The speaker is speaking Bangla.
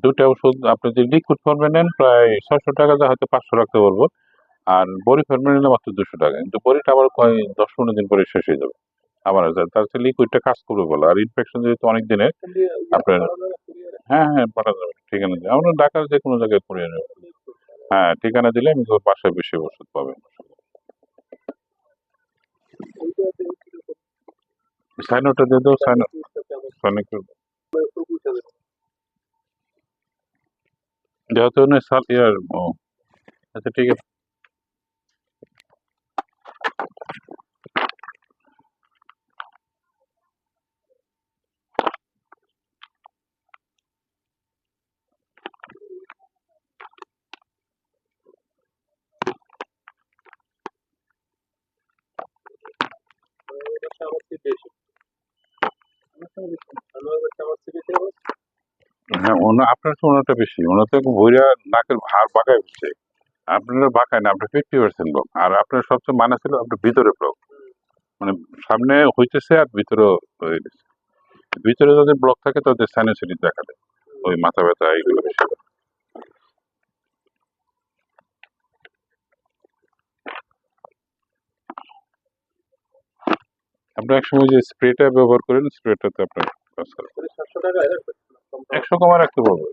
দুটা ওষুধ আপনি যদি লিকুইড ফর্মে নেন প্রায় 600 টাকা, যা হয়তো 500 রাখতে পারবো। আর বড়ি ফর্মে নিলে মাত্র 200 টাকা, কিন্তু বড়িটা আবার কয় 10-15 দিন পরে শেষ হয়ে যাবে, আবার আসবে। তার চেয়ে লিকুইডটা কাজ করবে বলো। আর ইনফেকশন যেহেতু অনেক দিনের আপনার, হ্যাঁ হ্যাঁ পাঠাতে হবে, ঠিকানা দিলে আমরা ঢাকার যে কোনো জায়গায় করিয়ে নেবো। হ্যাঁ ঠিকানা দিলে আমি তোর বাসায় বেশি ওষুধ পাবেন। সাইনোটা দিয়ে দাও, সাইনিক যেহেতু সাল ইয়ার ও, আচ্ছা ঠিক আছে। হ্যাঁ আপনার তো ওনারটা বেশি, ওনার তো ভৈরা নাকের হাড় বাঁকায় হচ্ছে। আপনারা বাঁকায় না, আপনার 50% ব্লক। আর আপনার সবচেয়ে মানে ছিল আপনার ভিতরে ব্লক, মানে সামনে হইতেছে আর ভিতরে হয়ে গেছে। ভিতরে যাদের ব্লক থাকে তাদের সাইনোসাইটিস দেখা দেয়, ওই মাথা ব্যথা এইগুলো বেশি হয়। আপনি একসময় যে স্প্রেটা ব্যবহার করেন, স্প্রেটাতে আপনার কাজ করে। 100 কমা রাখতে পারবো।